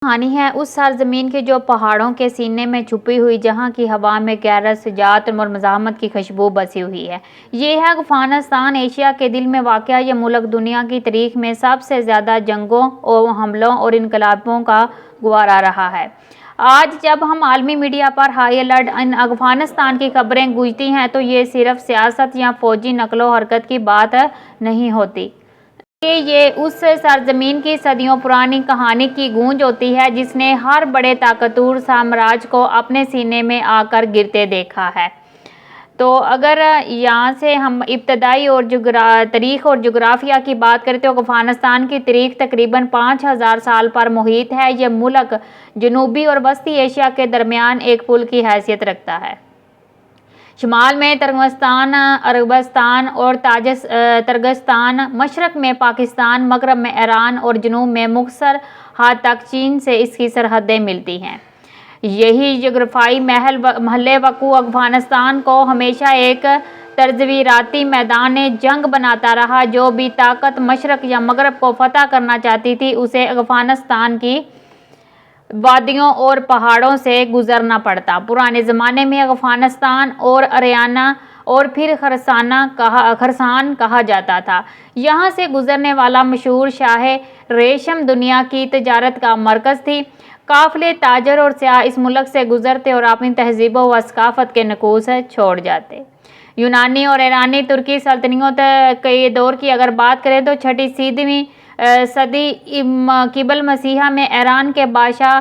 کہانی ہے اس سرزمین کی جو پہاڑوں کے سینے میں چھپی ہوئی، جہاں کی ہوا میں غیرت، شجاعت اور مزاحمت کی خوشبو بسی ہوئی ہے۔ یہ ہے افغانستان، ایشیا کے دل میں واقع یہ ملک دنیا کی تاریخ میں سب سے زیادہ جنگوں اور حملوں اور انقلابوں کا گوارا رہا ہے۔ آج جب ہم عالمی میڈیا پر ہائی الرٹ ان افغانستان کی خبریں گونجتی ہیں تو یہ صرف سیاست یا فوجی نقل و حرکت کی بات نہیں ہوتی، یہ اس سرزمین کی صدیوں پرانی کہانی کی گونج ہوتی ہے جس نے ہر بڑے طاقتور سامراج کو اپنے سینے میں آ کر گرتے دیکھا ہے۔ تو اگر یہاں سے ہم ابتدائی اور تاریخ اور جغرافیہ کی بات کریں تو افغانستان کی تاریخ تقریباً 5000 سال پر محیط ہے۔ یہ ملک جنوبی اور وسطی ایشیا کے درمیان ایک پل کی حیثیت رکھتا ہے۔ شمال میں ترکمانستان، ازربائجان اور تاجکستان، مشرق میں پاکستان، مغرب میں ایران اور جنوب میں مختصر حد تک چین سے اس کی سرحدیں ملتی ہیں۔ یہی جغرافیائی محل وقوع افغانستان کو ہمیشہ ایک تصویراتی میدان جنگ بناتا رہا۔ جو بھی طاقت مشرق یا مغرب کو فتح کرنا چاہتی تھی اسے افغانستان کی وادیوں اور پہاڑوں سے گزرنا پڑتا۔ پرانے زمانے میں افغانستان اور اریانا اور پھر خراسان کہا جاتا تھا۔ یہاں سے گزرنے والا مشہور شاہ ریشم دنیا کی تجارت کا مرکز تھی۔ قافلے تاجر اور سیاح اس ملک سے گزرتے اور اپنی تہذیب و ثقافت کے نقوش چھوڑ جاتے۔ یونانی اور ایرانی ترکی سلطنتوں کے دور کی اگر بات کریں تو 6ویں صدی قبل مسیح میں ایران کے بادشاہ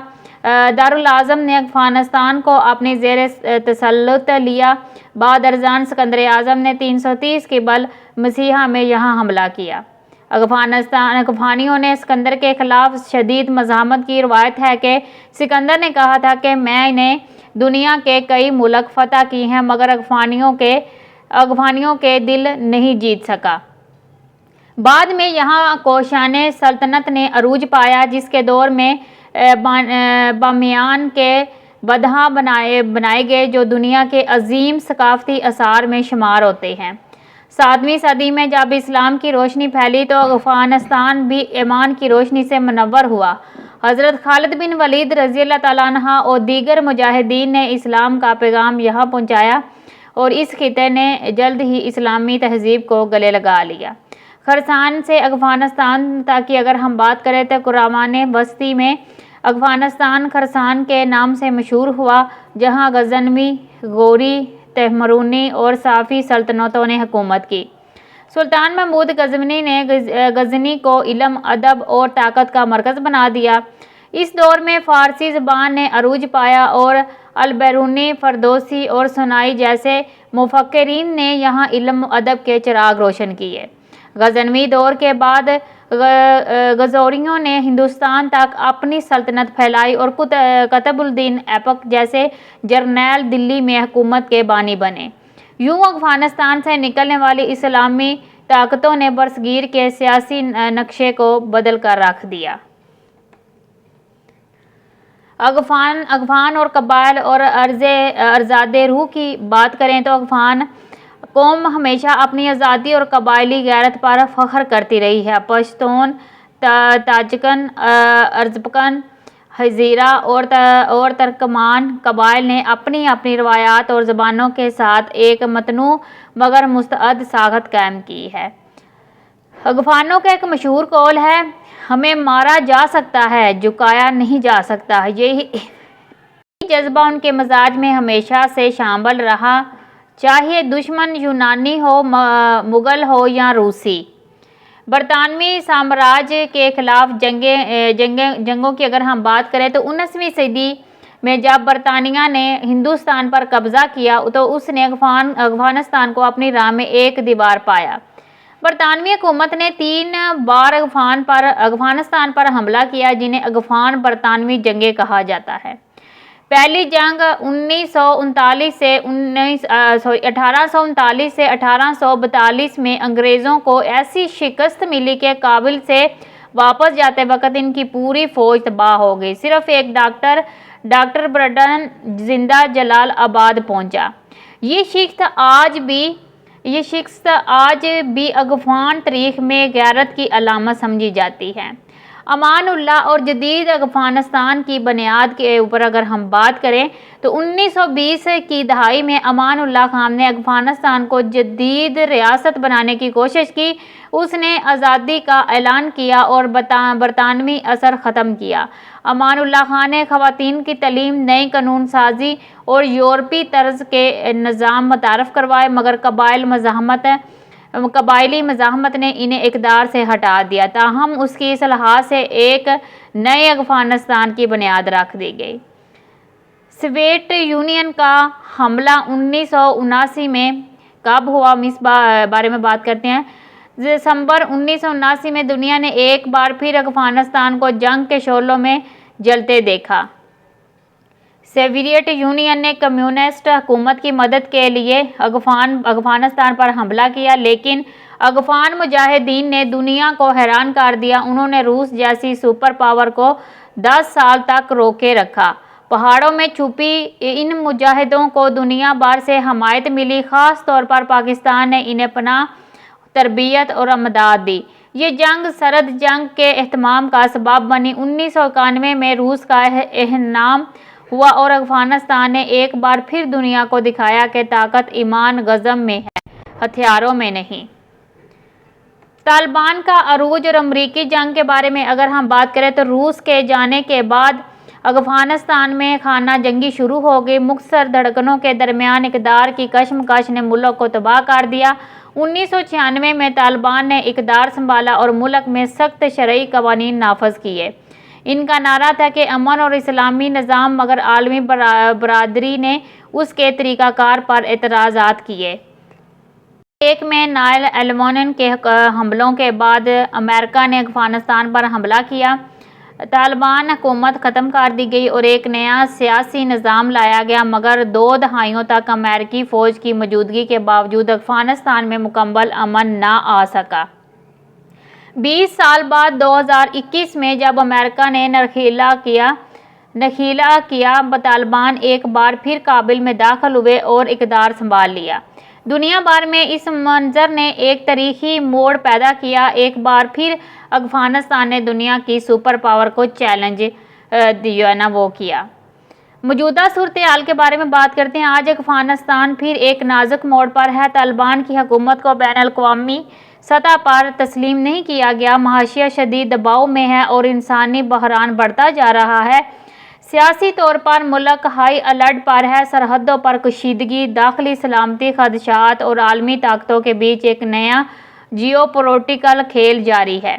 دارالاعظم نے افغانستان کو اپنے زیر تسلط لیا۔ بعد ازاں اسکندر اعظم نے 330 قبل مسیح میں یہاں حملہ کیا۔ افغانیوں نے اسکندر کے خلاف شدید مزاحمت کی۔ روایت ہے کہ اسکندر نے کہا تھا کہ میں نے دنیا کے کئی ملک فتح کیے ہیں مگر افغانیوں کے دل نہیں جیت سکا۔ بعد میں یہاں کوشان سلطنت نے عروج پایا جس کے دور میں بامیان کے ودھا بنائے گئے جو دنیا کے عظیم ثقافتی آثار میں شمار ہوتے ہیں۔ 7ویں صدی میں جب اسلام کی روشنی پھیلی تو افغانستان بھی ایمان کی روشنی سے منور ہوا۔ حضرت خالد بن ولید رضی اللہ تعالیٰ عنہ اور دیگر مجاہدین نے اسلام کا پیغام یہاں پہنچایا اور اس خطے نے جلد ہی اسلامی تہذیب کو گلے لگا لیا۔ خراسان سے افغانستان تک کی اگر ہم بات کریں تو قرون وسطی میں افغانستان خراسان کے نام سے مشہور ہوا جہاں غزنوی، غوری، تیموری اور صفوی سلطنتوں نے حکومت کی۔ سلطان محمود غزنوی نے غزنی کو علم، ادب اور طاقت کا مرکز بنا دیا۔ اس دور میں فارسی زبان نے عروج پایا اور البیرونی، فردوسی اور سنائی جیسے مفکرین نے یہاں علم و ادب کے چراغ روشن کیے۔ غزنوی دور کے بعد غوریوں نے ہندوستان تک اپنی سلطنت پھیلائی اور قطب الدین ایبک جیسے جرنیل دلی میں حکومت کے بانی بنے۔ یوں افغانستان سے نکلنے والی اسلامی طاقتوں نے برصغیر کے سیاسی نقشے کو بدل کر رکھ دیا۔ افغان اور قبائل اور ارزاد روح کی بات کریں تو افغان قوم ہمیشہ اپنی آزادی اور قبائلی غیرت پر فخر کرتی رہی ہے۔ پشتون، تاجکن، ازبکن، ہزیرا اور ترکمان قبائل نے اپنی اپنی روایات اور زبانوں کے ساتھ ایک متنوع مگر متعدد ساخت قائم کی ہے۔ افغانوں کا ایک مشہور قول ہے، ہمیں مارا جا سکتا ہے، جھکایا نہیں جا سکتا۔ یہی جذبہ ان کے مزاج میں ہمیشہ سے شامل رہا، چاہے دشمن یونانی ہو، مغل ہو یا روسی۔ برطانوی سامراج کے خلاف جنگوں کی اگر ہم بات کریں تو 19ویں صدی میں جب برطانیہ نے ہندوستان پر قبضہ کیا تو اس نے افغانستان کو اپنی راہ میں ایک دیوار پایا۔ برطانوی حکومت نے 3 بار افغانستان پر حملہ کیا جنہیں افغان برطانوی جنگیں کہا جاتا ہے۔ پہلی جنگ 1839 سے 1842 میں انگریزوں کو ایسی شکست ملی کہ کابل سے واپس جاتے وقت ان کی پوری فوج تباہ ہو گئی۔ صرف ایک ڈاکٹر برڈن زندہ جلال آباد پہنچا۔ یہ شکست آج بھی افغان تاریخ میں غیرت کی علامت سمجھی جاتی ہے۔ امان اللہ اور جدید افغانستان کی بنیاد کے اوپر اگر ہم بات کریں تو 1920 کی دہائی میں امان اللہ خان نے افغانستان کو جدید ریاست بنانے کی کوشش کی۔ اس نے آزادی کا اعلان کیا اور برطانوی اثر ختم کیا۔ امان اللہ خان نے خواتین کی تعلیم، نئی قانون سازی اور یورپی طرز کے نظام متعارف کروائے، مگر قبائلی مزاحمت نے انہیں اقتدار سے ہٹا دیا۔ تاہم اس کی اصلاحات سے ایک نئے افغانستان کی بنیاد رکھ دی گئی۔ سوویت یونین کا حملہ 1979 میں کب ہوا، ہم اس بارے میں بات کرتے ہیں۔ دسمبر 1979 میں دنیا نے ایک بار پھر افغانستان کو جنگ کے شعلوں میں جلتے دیکھا۔ سوویت یونین نے کمیونسٹ حکومت کی مدد کے لیے افغانستان پر حملہ کیا، لیکن افغان مجاہدین نے دنیا کو حیران کر دیا۔ انہوں نے روس جیسی سپر پاور کو 10 سال تک روکے رکھا۔ پہاڑوں میں چھپی ان مجاہدوں کو دنیا بھر سے حمایت ملی، خاص طور پر پاکستان نے انہیں پناہ، تربیت اور امداد دی۔ یہ جنگ سرد جنگ کے اہتمام کا سبب بنی۔ 1991 میں روس کا انہدام ہوا اور افغانستان نے ایک بار پھر دنیا کو دکھایا کہ طاقت ایمان غضب میں ہے، ہتھیاروں میں نہیں۔ طالبان کا عروج اور امریکی جنگ کے بارے میں اگر ہم بات کریں تو روس کے جانے کے بعد افغانستان میں خانہ جنگی شروع ہو گئی۔ مختصر دھڑکنوں کے درمیان اقتدار کی کشمکش نے ملک کو تباہ کر دیا۔ 1996 میں طالبان نے اقتدار سنبھالا اور ملک میں سخت شرعی قوانین نافذ کیے۔ ان کا نعرہ تھا کہ امن اور اسلامی نظام، مگر عالمی برادری نے اس کے طریقہ کار پر اعتراضات کیے۔ ایک میں 9/11 کے حملوں کے بعد امریکہ نے افغانستان پر حملہ کیا، طالبان حکومت ختم کر دی گئی اور ایک نیا سیاسی نظام لایا گیا، مگر 2 دہائیوں تک امریکی فوج کی موجودگی کے باوجود افغانستان میں مکمل امن نہ آ سکا۔ 20 سال بعد 2021 میں جب امریکہ نے نخیلا کیا، طالبان ایک بار پھر کابل میں داخل ہوئے اور اقتدار سنبھال لیا۔ دنیا بھر میں اس منظر نے ایک تاریخی موڑ پیدا کیا۔ ایک بار پھر افغانستان نے دنیا کی سپر پاور کو چیلنج کیا۔ موجودہ صورتحال کے بارے میں بات کرتے ہیں۔ آج افغانستان پھر ایک نازک موڑ پر ہے۔ طالبان کی حکومت کو بین الاقوامی سطح پر تسلیم نہیں کیا گیا، معیشت شدید دباؤ میں ہے اور انسانی بحران بڑھتا جا رہا ہے۔ سیاسی طور پر ملک ہائی الرٹ پر ہے۔ سرحدوں پر کشیدگی، داخلی سلامتی خدشات اور عالمی طاقتوں کے بیچ ایک نیا جیو پولیٹیکل کھیل جاری ہے۔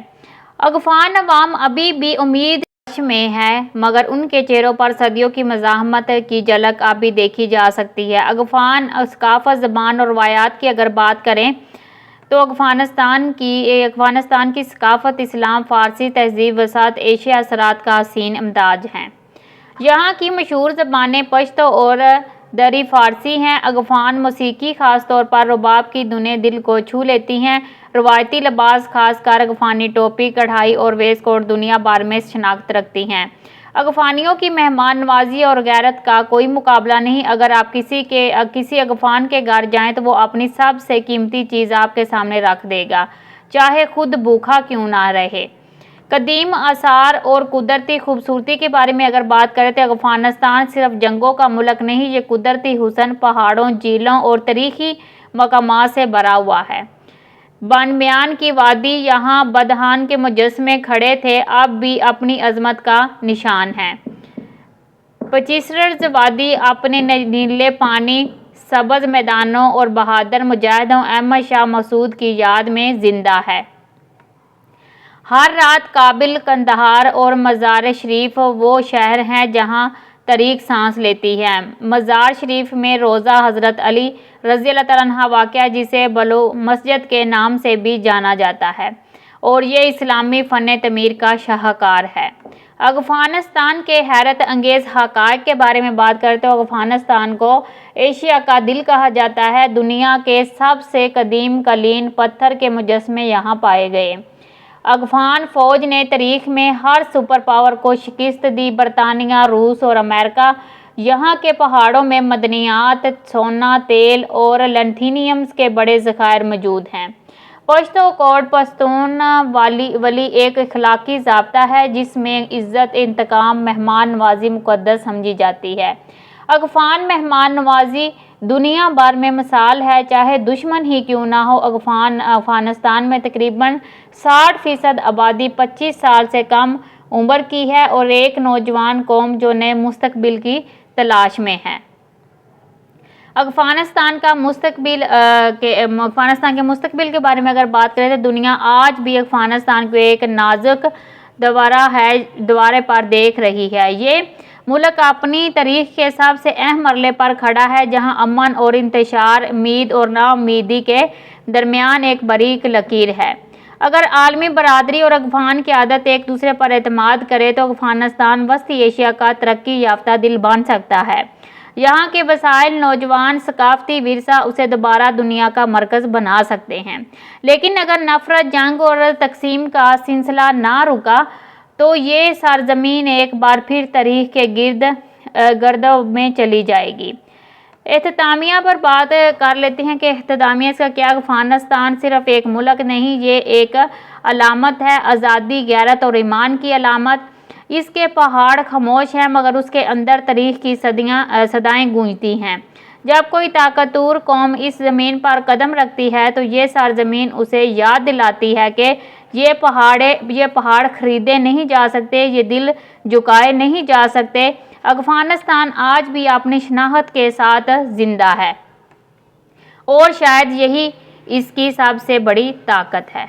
افغان عوام ابھی بھی امید میں ہے، مگر ان کے چہروں پر صدیوں کی مزاحمت کی جھلک اب بھی دیکھی جا سکتی ہے۔ افغان ثقافت، زبان اور روایات کی اگر بات کریں تو افغانستان کی ثقافت اسلام، فارسی تہذیب، وسط ایشیا اثرات کا حسین امتزاج ہے۔ یہاں کی مشہور زبانیں پشتو اور دری فارسی ہیں۔ افغان موسیقی، خاص طور پر رباب کی دھنیں دل کو چھو لیتی ہیں۔ روایتی لباس، خاص کر افغانی ٹوپی، کڑھائی اور ویسٹ کوٹ دنیا بھر میں شناخت رکھتی ہیں۔ افغانیوں کی مہمان نوازی اور غیرت کا کوئی مقابلہ نہیں۔ اگر آپ کسی افغان کے گھر جائیں تو وہ اپنی سب سے قیمتی چیز آپ کے سامنے رکھ دے گا، چاہے خود بھوکا کیوں نہ رہے۔ قدیم آثار اور قدرتی خوبصورتی کے بارے میں اگر بات کریں تو افغانستان صرف جنگوں کا ملک نہیں، یہ قدرتی حسن، پہاڑوں، جھیلوں اور تاریخی مقامات سے بھرا ہوا ہے۔ بانمیان کی وادی، یہاں بدھان کے مجسمے کھڑے تھے، اب بھی اپنی عظمت کا نشان ہے۔ پچیسرز وادی اپنے نیلے پانی، سبز میدانوں اور بہادر مجاہدوں احمد شاہ مسعود کی یاد میں زندہ ہے۔ ہر رات کابل، قندھار اور مزار شریف وہ شہر ہیں جہاں تاریخ سانس لیتی ہے۔ مزار شریف میں روضہ حضرت علی رضی اللہ تعالیٰ عنہ واقع ہے، جسے بلو مسجد کے نام سے بھی جانا جاتا ہے اور یہ اسلامی فن تعمیر کا شاہکار ہے۔ افغانستان کے حیرت انگیز حقائق کے بارے میں بات کرتے ہیں۔ افغانستان کو ایشیا کا دل کہا جاتا ہے۔ دنیا کے سب سے قدیم کلیل پتھر کے مجسمے یہاں پائے گئے۔ افغان فوج نے تاریخ میں ہر سپر پاور کو شکست دی، برطانیہ، روس اور امریکہ۔ یہاں کے پہاڑوں میں معدنیات، سونا، تیل اور لتھینیم کے بڑے ذخائر موجود ہیں۔ پشتو کوڈ پشتون ولی ایک اخلاقی ضابطہ ہے جس میں عزت، انتقام، مہمان نوازی مقدس سمجھی جاتی ہے۔ افغان مہمان نوازی دنیا بھر میں مثال ہے، چاہے دشمن ہی کیوں نہ ہو۔ افغانستان میں تقریباً 60% آبادی 25 سال سے کم عمر کی ہے اور ایک نوجوان قوم جو نئے مستقبل کی تلاش میں ہے۔ افغانستان کے مستقبل کے بارے میں اگر بات کریں تو دنیا آج بھی افغانستان کو ایک نازک دوارے پر دیکھ رہی ہے۔ یہ ملک اپنی تاریخ کے سب سے اہم مرحلے پر کھڑا ہے جہاں امن اور انتشار، امید اور نا امیدی کے درمیان ایک باریک لکیر ہے۔ اگر عالمی برادری اور افغان قیادت ایک دوسرے پر اعتماد کرے تو افغانستان وسطی ایشیا کا ترقی یافتہ دل بن سکتا ہے۔ یہاں کے وسائل، نوجوان، ثقافتی ورثہ اسے دوبارہ دنیا کا مرکز بنا سکتے ہیں۔ لیکن اگر نفرت، جنگ اور تقسیم کا سلسلہ نہ رکا تو یہ سرزمین ایک بار پھر تاریخ کے گردوں میں چلی جائے گی۔ اختتامیہ پر بات کر لیتے ہیں کہ اختتامیہ کا کیا افغانستان صرف ایک ملک نہیں، یہ ایک علامت ہے، آزادی، غیرت اور ایمان کی علامت۔ اس کے پہاڑ خاموش ہیں مگر اس کے اندر تاریخ کی صدائیں گونجتی ہیں۔ جب کوئی طاقتور قوم اس زمین پر قدم رکھتی ہے تو یہ سرزمین اسے یاد دلاتی ہے کہ یہ پہاڑ خریدے نہیں جا سکتے، یہ دل جھکائے نہیں جا سکتے۔ افغانستان آج بھی اپنی شناخت کے ساتھ زندہ ہے اور شاید یہی اس کی سب سے بڑی طاقت ہے۔